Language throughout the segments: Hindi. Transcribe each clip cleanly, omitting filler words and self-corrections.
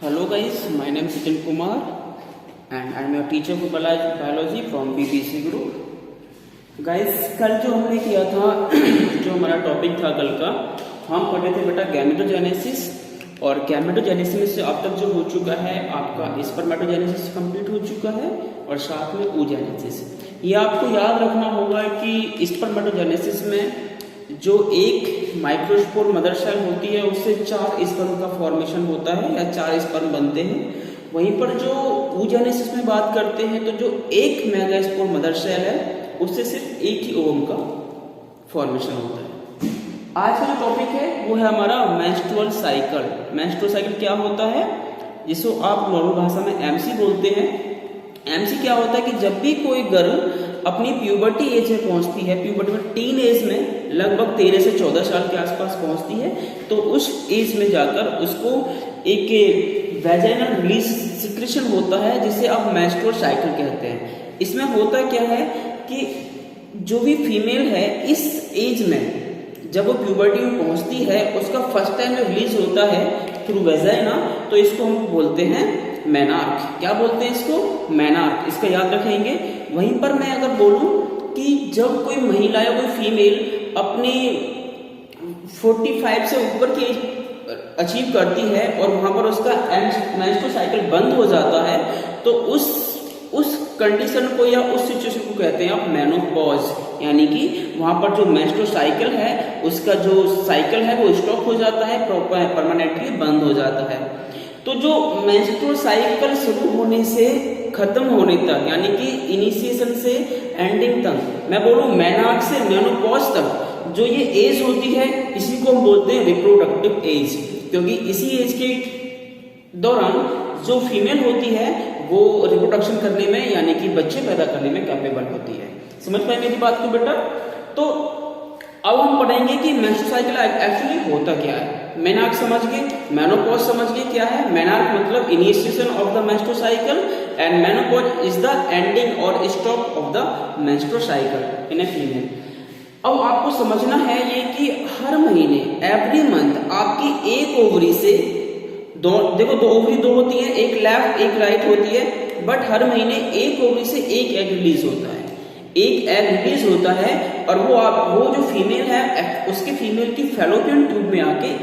Hello guys, my name is Sachin Kumar and I am a teacher for biology from BBC Group. Guys, कल जो हमने किया था जो हमारा टॉपिक था कल का, हम पढ़े थे बेटा गैमेटोजेनेसिस। और गैमेटोजेनेसिस से अब तक जो हो चुका है आपका स्पर्मेटोजेनेसिस कंप्लीट हो चुका है और साथ में oogenesis। ये आपको याद रखना होगा कि स्पर्मेटोजेनेसिस में जो एक माइक्रोस्पोर मदर सेल होती है उससे 4 स्पर्म का फॉर्मेशन होता है या 4 स्पर्म बनते हैं। वहीं पर जो oogenesis में बात करते हैं तो जो एक मेगास्पोर मदर सेल है उससे सिर्फ एक ही ओवम का फॉर्मेशन होता है। आज का जो टॉपिक है वो है हमारा मेंस्ट्रुअल साइकिल। मेंस्ट्रुअल साइकिल क्या होता है, जिसको आप नॉर्मल भाषा में एमसी बोलते हैं। एमसी क्या होता है कि जब भी कोई गर्ल अपनी प्यूबर्टी एज में पहुंचती है, प्यूबर्टी में टीन एज में लगभग 13 से 14 साल के आसपास पहुंचती है, तो उस एज में जाकर उसको एक वैजाइनल रिलीज सिक्रेशन होता है जिसे आप मेंस्ट्रुअल साइकिल कहते हैं। इसमें होता क्या है कि जो भी फीमेल है इस एज में जब वो प्यूबर्टी में पहुंचती है उसका फर्स्ट टाइम जो रिलीज होता है थ्रू वेजाइना, तो इसको हम बोलते हैं मेनार्क। क्या बोलते हैं इसको? मेनार्क। इसका याद रखेंगे। वहीं पर मैं अगर बोलूं कि जब कोई महिला या कोई फीमेल अपनी 45 से ऊपर की अचीव करती है और वहां पर उसका मेंस्ट्रुअल साइकिल बंद हो जाता है, तो उस कंडीशन को या उस सिचुएशन को कहते हैं आप मेनोपॉज। यानी कि वहां पर जो मेंस्ट्रुअल साइकिल है उसका जो साइकिल है वो स्टॉप हो जाता है, परमानेंटली बंद हो जाता है। तो जो मेंस्ट्रुअल साइकिल शुरू होने से खत्म होने तक, यानी कि इनिशिएशन से एंडिंग तक, मैं बोलूं मेनार्क से मेनोपॉज तक जो ये एज होती है इसी को हम बोलते हैं रिप्रोडक्टिव एज। क्योंकि इसी एज के दौरान जो फीमेल होती है वो रिप्रोडक्शन करने में यानी कि बच्चे पैदा करने में कैपेबल होती है। समझ पाए मेरी बात को बेटा? तो अब हम पढ़ेंगे कि मेंस्ट्रुअल साइकिल एक्चुअली होता क्या है। मेनार्क समझ गए, मेनोपॉज समझ गए क्या है। मेनार्क मतलब initiation of the menstrual cycle and menopause is the ending और stop of the menstrual cycle in a female. अब आपको समझना है ये कि हर महीने एवरी मंथ आपकी एक ओवरी से दो ओवरी दो होती है, एक लेफ्ट एक राइट होती है, बट हर महीने एक ओवरी से एक एग रिलीज होता है। एक एग रिलीज होता है और वो जो फीमेल है उसके फीमेल की फैलोपियन ट्यूब में आके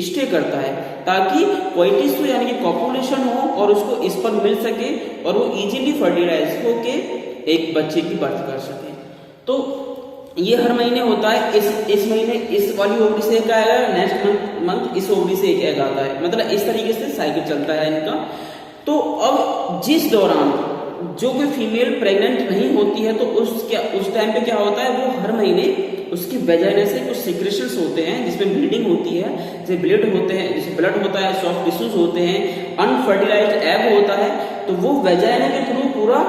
स्टे करता है ताकि कोइटिस यानी कि कॉपुलेशन हो और उसको स्पर्म मिल सके और वो इजीली फर्टिलाइज होके एक बच्चे की बर्थ कर सके। तो ये हर महीने होता है। इस महीने इस वाली ओवरी से एक आएगा, नेक्स्ट मंथ इस ओवरी से एक एग आता है। मतलब इस तरीके से साइकिल चलता है इनका। तो अब जिस दौरान जो कोई फीमेल प्रेग्नेंट नहीं होती है तो उस टाइम पे क्या होता है, वो हर महीने उसकी वेजाइना से कुछ सिक्रेशंस होते हैं जिसमें ब्लीडिंग होती है, जैसे ब्लड होता है, सॉफ्ट टिश्यूज होते हैं, अनफर्टिलाइज्ड एग होता है, तो वो वेजाइना के थ्रू पूरा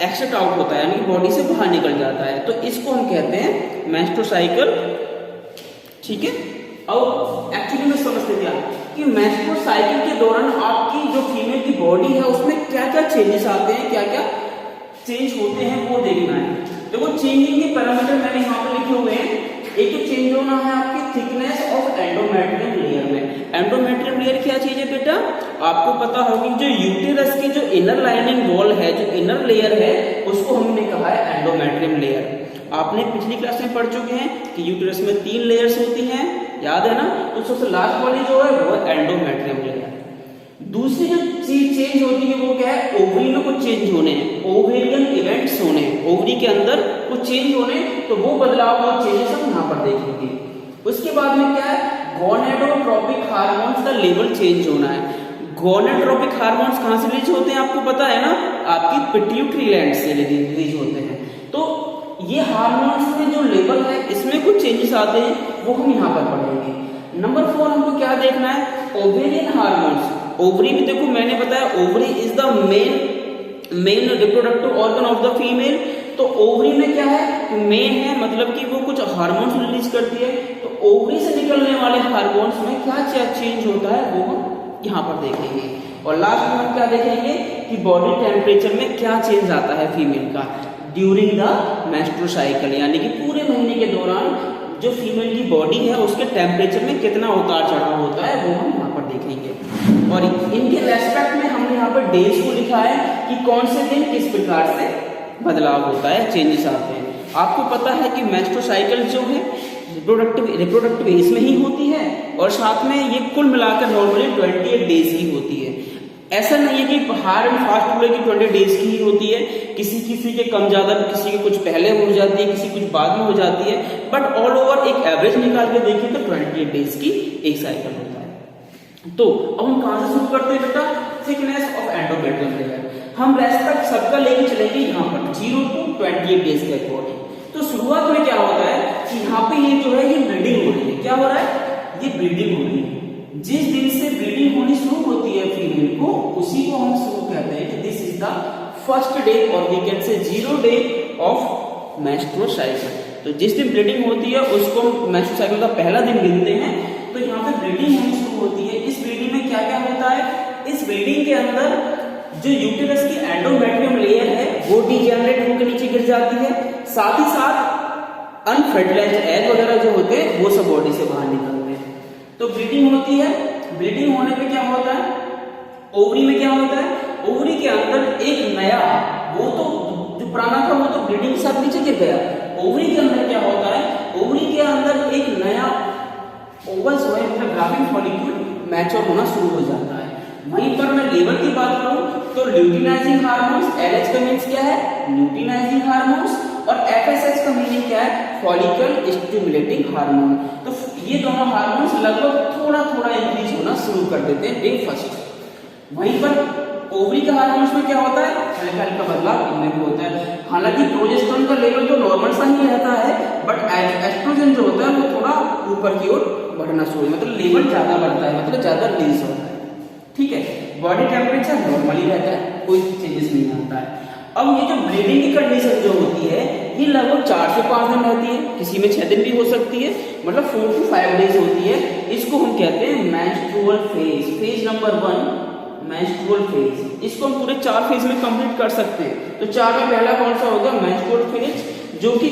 एक्सेट आउट होता है यानी कि बॉडी से बाहर निकल जाता है। तो इसको हम कहते हैं मेंस्ट्रुअल साइकिल। ठीक है। अब एक्चुअली में समझते क्या कि मेंस्ट्रुअल साइकिल के दौरान आपकी जो फीमेल की बॉडी है उसमें क्या क्या चेंजेस आते हैं, क्या क्या चेंज होते हैं वो देखना है। देखो चेंजिंग के पैरामीटर मैंने यहाँ पर लिखे हुए हैं। एक तो चेंज होना है आपकी थिकनेस ऑफ एंडोमेट्रियम लेयर में। एंडोमेट्रियम लेयर क्या चीज है बेटा? आपको पता होगी जो यूटेरस की जो इनर लाइनिंग वॉल है, जो इनर लेयर है, उसको हमने कहा है एंडोमेट्रियम लेयर। आपने पिछली क्लास में पढ़ चुके हैं कि यूटेरस में 3 लेयर्स होती हैं, याद है ना? तो सबसे लास्ट वाली जो है वो एंडोमेट्रियम लेयर। दूसरी जो चीज चेंज होती है वो क्या है? ओवरी में कुछ चेंज होने, ओवेरियन इवेंट्स होने, ओवरी के अंदर कुछ चेंज होने, तो वो बदलाव वो चेंजेस हम यहाँ पर देखेंगे। उसके बाद में क्या है? गोनेडोट्रोपिक हार्मोन्स का लेवल चेंज होना है। गोनेडोट्रोपिक हार्मोन्स कहाँ से रिलीज होते हैं आपको पता है ना? आपकी पिट्यूटरी ग्लैंड से रिलीज होते हैं। तो ये हार्मोन्स में जो लेवल है इसमें कुछ चेंजेस आते हैं, वो हम यहाँ पर पढ़ेंगे। नंबर 4 हमको क्या देखना है? Ovarian hormones. ओवरी भी देखो मैंने बताया ovary is the main reproductive organ of the female. तो ओवरी में क्या है? मेन है, मतलब कि वो कुछ हार्मोन्स रिलीज करती है। तो ओवरी से निकलने वाले हार्मोन्स में क्या चेंज होता है वो हम यहाँ पर देखेंगे। और लास्ट में हम क्या देखेंगे कि बॉडी टेम्परेचर में क्या चेंज आता है फीमेल का ड्यूरिंग द मेंस्ट्रुअल साइकिल, यानी कि पूरे महीने के दौरान जो फीमेल की बॉडी है उसके टेम्परेचर में कितना उतार चढ़ाव होता है वो हम यहाँ पर पर देखेंगे। और इनके रेस्पेक्ट में हमने यहाँ पर डेज को लिखा है कि कौन से दिन किस प्रकार से बदलाव होता है, चेंजेस आते हैं। आपको पता है कि मेंस्ट्रुअल साइकिल जो है रिप्रोडक्टिव एज में ही होती है और साथ में ये कुल मिलाकर नॉर्मली 28 डेज की होती है। ऐसा नहीं है कि हार्ड एंड फास्ट रूल की 20 डेज की ही होती है, किसी किसी के कम ज्यादा, किसी के कुछ पहले हो जाती है, किसी कुछ बाद में हो जाती है, बट ऑल ओवर एक एवरेज निकाल के देखें तो 28 डेज की एक साइकिल होता है। तो अब हम कहां से शुरू करते हैं बेटा? Thickness of endometrial layer. हम रेस्पेक्ट सबका लेके चलेंगे यहाँ पर 0 to 28 डेज के अकॉर्डिंग। तो शुरुआत में क्या होता है कि यहाँ पे ये जो है ये ब्लीडिंग हो रही है। क्या हो रहा है? ये ब्लीडिंग हो रही है। जिस दिन से ब्लीडिंग होनी शुरू होती है फीमेल को, उसी को हम शुरू कहते हैं कि this is the first day और we can say 0 day of menstrual cycle. तो जिस दिन ब्लीडिंग होती है उसको हम मेंस्ट्रुअल साइकिल का पहला दिन गिनते हैं। तो यहाँ पे ब्लीडिंग होनी शुरू होती है। इस ब्लीडिंग में क्या क्या होता है? इस ब्लीडिंग के अंदर जो यूटेरस की एंडोमेट्रियम लेयर है वो डीजेनरेट होकर नीचे गिर जाती है। साथ ही साथ अनफर्टिलाइज्ड एग वगैरह जो होते हैं वो सब बॉडी से बाहर निकलते हैं। तो ब्लीडिंग होती है। ब्लीडिंग होने पे क्या होता है? ओवरी में क्या होता है? ओवरी के अंदर एक नया, वो तो जो पुराना था वो तो ब्लीडिंग के साथ नीचे गिर गया। ओवरी के अंदर क्या होता है? ओवरी के अंदर एक नया ओवल जो है मतलब ग्राफिक फॉलिक्यूल मैच्योर होना शुरू हो जाता है। वहीं पर मैं लेवल की बात करूं तो ल्यूटिनाइजिंग हार्मोन्स, एलएच का मीन्स क्या है? ल्यूटिनाइजिंग हार्मोन्स, और एफएसएच का मीनिंग क्या है? Follicle stimulating hormone. तो ये दोनों हार्मोन्स लगभग थोड़ा थोड़ा इंक्रीज होना शुरू कर देते हैं डे फर्स्ट। वहीं पर ओवरी के हार्मोन्स में क्या होता है? हल्का हल्का बदलाव इनमें भी होता है। हालांकि प्रोजेस्टेरोन का लेवल तो नॉर्मल सा ही रहता है, बट एस्ट्रोजन जो होता है वो थोड़ा ऊपर की ओर बढ़ना शुरू, मतलब लेवल ज्यादा बढ़ता है, मतलब ज्यादा रिलीज होता है। ठीक है, बॉडी टेम्परेचर नॉर्मली रहता है, कोई चेंजेस नहीं आता है। अब ये जो ब्लीडिंग की कंडीशन जो होती है ये लगभग 4 से 5 दिन रहती है, किसी में 6 दिन भी हो सकती है, मतलब 4 to 5 डेज होती है। इसको हम कहते हैं menstrual phase. Phase number 1 menstrual phase. इसको हम पूरे 4 फेज में कंप्लीट कर सकते हैं। तो 4 में पहला कौन सा होगा? मेंस्ट्रुअल फेज, जो कि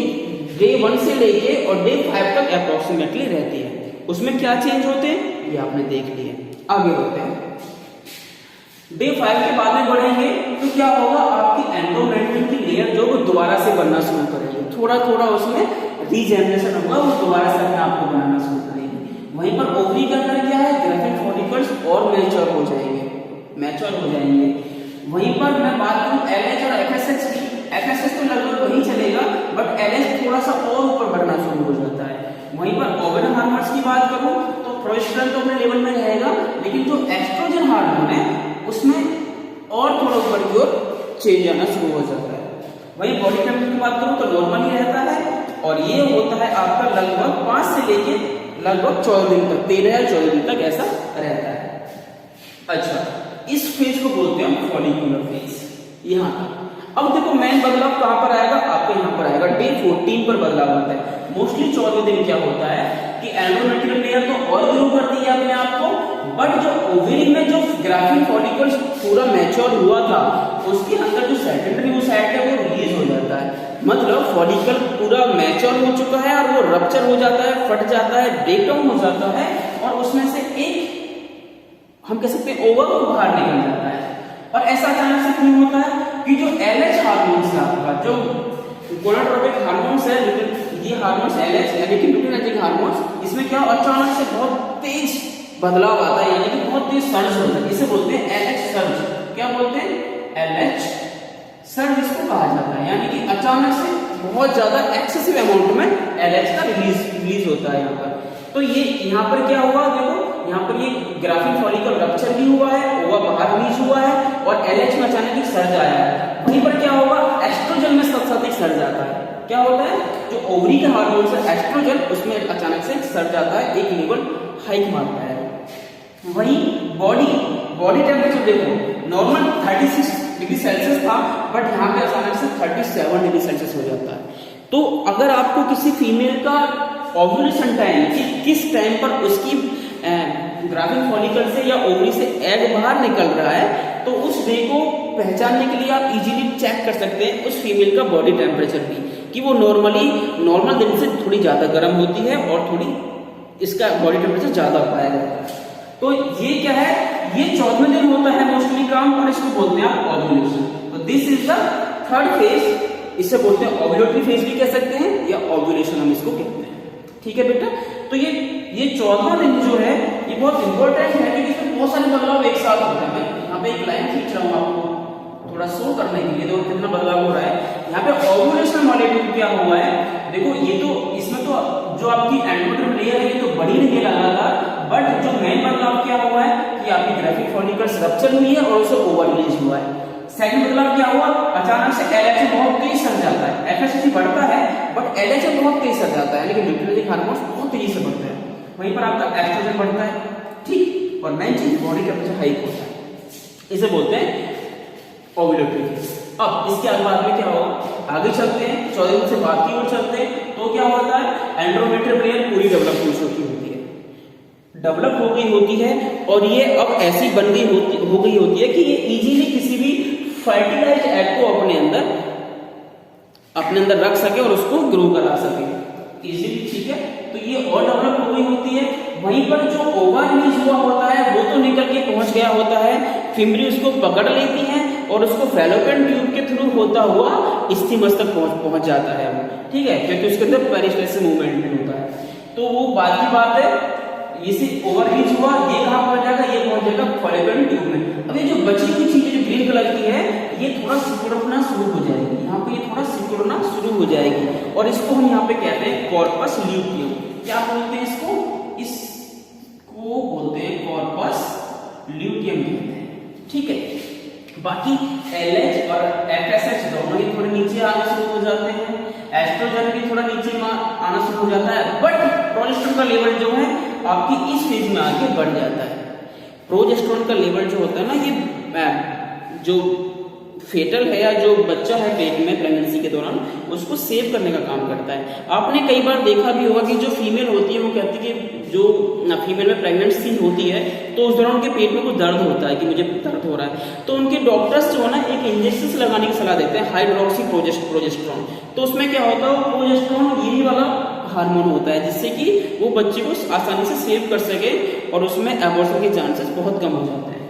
डे 1 से लेके और डे 5 तक अप्रोक्सीमेटली रहती है। उसमें क्या चेंज होते हैं ये आपने देख लिए। आगे होते हैं डे 5 के बाद में बढ़ेंगे तो क्या होगा? आपकी एंडोमेट्रियम की लेयर जो वो दोबारा से बनना शुरू करेगी, थोड़ा थोड़ा उसमें रीजेनरेशन होगा, वो दोबारा से अपने आप को बनाना शुरू करेगी। वहीं पर ओवरी के अंदर क्या है? ग्राफिक फॉलिकल्स और मैच्योर हो जाएंगे। वहीं पर मैं बात करूं एलएच और एफएसएच की, एफएसएच तो लगभग वही चलेगा, बट एलएच थोड़ा सा और ऊपर बढ़ना शुरू हो जाता है। वहीं पर ओवरी हार्मोन्स की बात करूं तो प्रोजेस्टेरोन तो अपने लेवल में रहेगा, लेकिन जो एस्ट्रोजन हार्मोन है उसमें और थोड़ा ऊपर की ओर चेंज आना शुरू हो जाता है। वहीं बॉडी टेम्परेचर की बात करूं तो नॉर्मल ही रहता है, और ये होता है आपका लगभग 5 से लेके लगभग 14 दिन तक, 13 या 14 दिन तक ऐसा रहता है। अच्छा, इस फेज को बोलते हैं हम फॉलिकुलर फेज। यहाँ अब देखो मेन बदलाव कहां पर आएगा? आपके यहाँ पर आएगा डे 14 पर बदलाव होता है। मोस्टली 14वें दिन क्या होता है कि एंडोमेट्रियल लेयर तो और ग्रो करती है अपने आप को, बट जो ओवरी में जो ग्राफिक फॉलिकल्स पूरा मैच्योर हुआ था उसके अंदर जो सेकेंडरी ओसाइट है वो रिलीज हो जाता है। मतलब फॉलिकल पूरा मैच्योर हो चुका है और वो रप्चर हो जाता है, फट जाता है, ब्रेकडाउन हो जाता है, और उसमें से एक हम कह सकते हैं ओवम बाहर निकल जाता है। और ऐसा अचानक से क्यों होता है कि जो एलएच हार्मोन्स है आपका, जो गोनाडोट्रोपिक हार्मोन्स है, ये हार्मोन्स एलएच यानी कि ल्यूटिनाइजिंग हार्मोन्स, इसमें क्या अचानक से बहुत तेज बदलाव आता है, यानी कि बहुत तेज सर्ज होता है। इसे बोलते हैं एलएच सर्ज। क्या बोलते हैं? एलएच सर्ज इसको कहा जाता है, यानी कि अचानक से बहुत ज्यादा एक्सेसिव अमाउंट में एलएच का रिलीज होता है यहाँ पर। तो ये यहाँ पर क्या हुआ? देखो यहाँ पर ये ग्राफिक फॉलिकल रप्चर भी हुआ है, ओवा बाहर रिलीज हुआ है, और एलएच में अचानक एक सर्ज आया है। वहीं पर क्या होगा? एस्ट्रोजन में साथ एक सर्ज आता है। क्या होता है? जो ओवरी का हार्मोन है एस्ट्रोजन, उसमें अचानक से सर्ज आता है, एक लेवल हाइक मारता है। वही बॉडी टेम्परेचर देखो नॉर्मल 36 डिग्री सेल्सियस था, बट यहाँ पे अचानक से 37 डिग्री सेल्सियस हो जाता है। तो अगर आपको किसी फीमेल का ओव्यूलेशन टाइम कि किस टाइम पर उसकी ग्राफिक फॉलिकल से या ओवरी से एग बाहर निकल रहा है, तो उस डे को पहचानने के लिए आप इजीली चेक कर सकते हैं उस फीमेल का बॉडी टेम्परेचर भी, कि वो नॉर्मल दिन से थोड़ी ज्यादा गर्म होती है और थोड़ी इसका बॉडी टेम्परेचर ज्यादा पाया जाता है। तो ये क्या है, ये 14वें दिन होता है मोस्टली काम, और इसको बोलते हैं आप ओव्यूलेशन। तो this is the third phase, इसे बोलते हैं ओव्यूलेटरी फेज भी कह सकते हैं या ओव्यूलेशन हम इसको कहते हैं। ठीक है बेटा, तो ये 14वां दिन जो है ये बहुत इंपॉर्टेंट है क्योंकि इसमें बहुत सारे बदलाव एक साथ होते हैं। मैं यहाँ पे एक लाइन खींच रहा हूँ आपको थोड़ा शो करने के लिए, देखो कितना बदलाव हो रहा है। यहाँ पे ओव्यूलेशन वाले दिन क्या हुआ है, देखो ये तो इसमें तो जो आपकी एंडोमेट्रियम लेयर है ये तो बढ़ी रही है लगातार, बट जो मेन बदलाव क्या हुआ है कि आपकी ग्राफिक फॉलिकल्स रप्चर हुई है और उसे ओवर रिलीज हुआ है। सेकंड बदलाव क्या हुआ, अचानक से LH बहुत तेज सर जाता है, FSH बढ़ता है बट LH बहुत तेज सर जाता है, लेकिन न्यूक्लियोटिक हार्मोन्स बहुत तेजी से बढ़ते हैं। वहीं पर आपका एस्ट्रोजन बढ़ता है, ठीक, और मेन चीज बॉडी टेम्परेचर हाइक होता है, इसे बोलते हैं ओव्यूलेटरी फेज। अब इसके बाद में क्या होगा, आगे चलते हैं 14 दिन से बाद की ओर चलते हैं, तो क्या होता है, एंडोमेट्रियम लेयर पूरी डेवलप हो चुकी होती है, डेवलप हो गई होती है, और ये अब ऐसी हो गई होती है कि ये इजीली किसी भी फर्टिलाइज्ड एग को अपने अंदर रख सके और उसको ग्रो करा सके इजीली। ठीक है, तो ये और डेवलप हो गई होती है। वहीं पर जो ओवर रिलीज हुआ होता है वो तो निकल के पहुंच गया होता है, फिमरी उसको पकड़ लेती है और उसको फैलोपियन ट्यूब के थ्रू होता हुआ स्थिमस तक पहुंच जाता है। ठीक है, क्योंकि उसके अंदर पेरिस्टल्सिस मूवमेंट भी होता है। तो वो बाद की बात है, इसे ओवर रिलीज हुआ, ये कहां पहुंच जाएगा, ये पहुंच जाएगा फैलोपियन ट्यूब में। अब ये जो बची हुई चीज जो ग्रीन कलर की है ये थोड़ा सिकुड़ना शुरू हो जाएगी, यहाँ पे ये थोड़ा सिकुड़ना शुरू हो जाएगी, और इसको हम यहाँ पे कहते हैं कॉर्पस ल्यूटियम। क्या बोलते हैं इसको, इसको बोलते हैं कॉर्पस ल्यूटियम कहते हैं। ठीक है, बाकी LH और FSH दोनों ही थोड़े नीचे आना शुरू हो जाते हैं, एस्ट्रोजन भी थोड़ा नीचे आना शुरू हो जाता है, बट प्रोजेस्टेरोन का लेवल जो है आपकी इस फेज में आके बढ़ जाता है। प्रोजेस्टेरोन का लेवल जो होता है ना, ये जो फेटल है या जो बच्चा है पेट में प्रेगनेंसी के दौरान उसको सेव करने का काम करता है। आपने कई बार देखा भी होगा कि जो फीमेल होती है वो कहती है कि जो फीमेल में प्रेगनेंसी होती है तो उस दौरान उनके पेट में कुछ दर्द होता है कि मुझे दर्द हो रहा है, तो उनके डॉक्टर्स जो है ना एक इंजेक्शन लगाने की सलाह देते हैं, हाइड्रोक्सी प्रोजेस्टेरोन। तो उसमें क्या होता है, प्रोजेस्टेरोन यही वाला हार्मोन होता है जिससे कि वो बच्चे को आसानी से सेव कर सके और उसमें एबॉर्शन के चांसेस बहुत कम हो जाते हैं।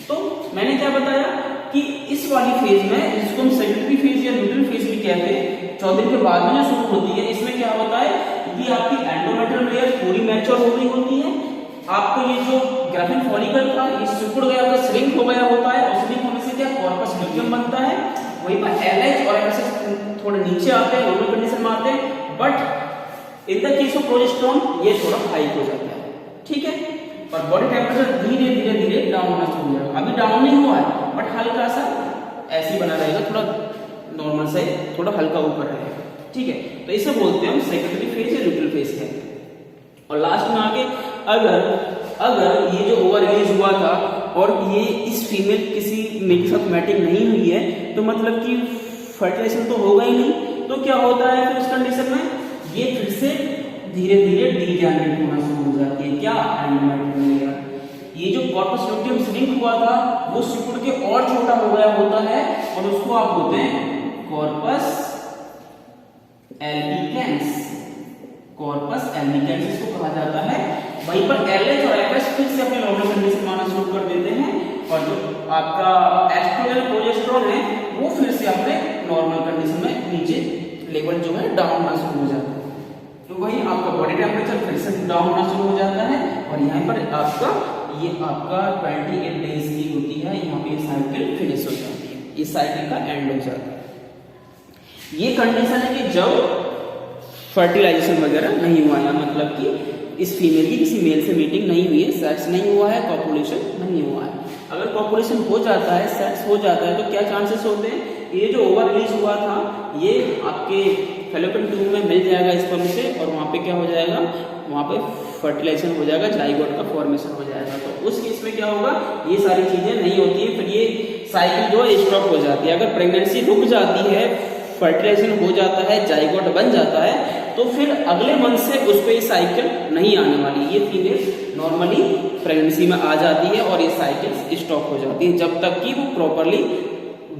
तो मैंने क्या बताया कि इस वाली फेज में, जिसको हम सेकेंडरी फेज या न्यूट्रल फेज भी कहते हैं, 14 दिन के बाद में जो शुरू होती है, इसमें क्या होता है कि आपकी एंडोमेट्रियल लेयर पूरी मैच्योर हो गई होती है, आपको ये जो ग्राफिक फॉलिकल था ये सिकुड़ गया होता है, श्रिंक हो गया होता है, और श्रिंक होने से क्या कॉर्पस ल्यूटियम बनता है। वहीं पर LH और FSH थोड़े नीचे आते हैं, नॉर्मल कंडीशन में आते हैं, but in the case of progesterone ये थोड़ा हाई हो जाता है। ठीक है, और बॉडी टेम्परेचर धीरे धीरे धीरे डाउन होना शुरू हो जाएगा। अभी डाउन नहीं हुआ है बट हल्का सा ऐसे ही बना रहेगा, थोड़ा नॉर्मल से थोड़ा हल्का ऊपर रहेगा। ठीक है, तो इसे बोलते हैं हम सेकेंडरी फेज या न्यूट्रल फेज है। और लास्ट में आगे अगर ये जो ओवर रिलीज हुआ था और ये इस फीमेल किसी मेल के साथ मैटिंग नहीं हुई है तो मतलब कि फर्टिलाइजेशन तो होगा ही नहीं, तो क्या होता है फिर उस कंडीशन में ये फिर से धीरे धीरे डीजेनरेट होना शुरू हो जाती है। क्या, एंडोमेट्रियम लेयर। ये जो कॉर्पस ल्यूटियम श्रिंक हुआ था वो सिकुड़ के और छोटा हो गया होता है और उसको आप बोलते हैं कॉर्पस एल्बिकेंस। कॉर्पस एल्बिकेंस इसको कहा जाता है। वहीं पर LH और FSH फिर से अपने नॉर्मल कंडीशन में आना शुरू कर देते हैं और जो आपका एस्ट्रोजन प्रोजेस्टेरोन है वो फिर से अपने नॉर्मल कंडीशन में नीचे लेवल जो है डाउन होना शुरू हो जाता है। तो वही आपका बॉडी टेम्परेचर फिर से डाउन होना शुरू हो जाता है और यहाँ पर आपका 28 डेज की होती है, यहाँ पे साइकिल फिनिश हो जाती है, इस साइकिल का एंड हो जाता है। ये कंडीशन है कि जब फर्टिलाइजेशन वगैरह नहीं हुआ है, मतलब कि इस फीमेल की किसी मेल से मीटिंग नहीं हुई है, सेक्स नहीं हुआ है, कॉपुलेशन नहीं हुआ है। अगर कॉपुलेशन हो जाता है, सेक्स हो जाता है तो क्या चांसेस होते हैं, ये जो ओवर रिलीज हुआ था ये आपके फैलोपियन ट्यूब में मिल जाएगा स्पर्म से और वहाँ पे क्या हो जाएगा, वहाँ पे फर्टिलाइजेशन हो जाएगा, जाइगोट का फॉर्मेशन हो जाएगा। तो उस केस में क्या होगा, ये सारी चीजें नहीं होती है, फिर ये साइकिल जो है स्टॉप हो जाती है। अगर प्रेगनेंसी रुक जाती है, फर्टिलाइजेशन हो जाता है, जाइगोट बन जाता है, तो फिर अगले मंथ से उस पर ये साइकिल नहीं आने वाली, ये फीमेल नॉर्मली प्रेगनेंसी में आ जाती है और ये साइकिल स्टॉप हो जाती है जब तक कि वो प्रॉपरली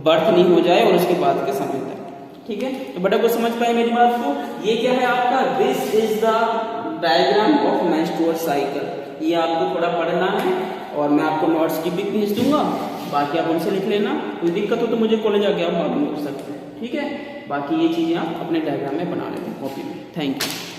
बर्थ नहीं हो जाए और उसके बाद के समय तक। ठीक है, तो बेटा को समझ पाए मेरी बात को। ये क्या है आपका, this is the diagram of menstrual cycle, ये आपको थोड़ा पढ़ना है और मैं आपको नोट्स की पिक भेज दूंगा, बाकी आप उनसे लिख लेना। कोई दिक्कत हो तो मुझे कॉलेज आके आप मालूम कर सकते हैं, ठीक है। बाकी ये चीज़ें आप अपने डायग्राम में बना लेना कॉपी में। Thank you.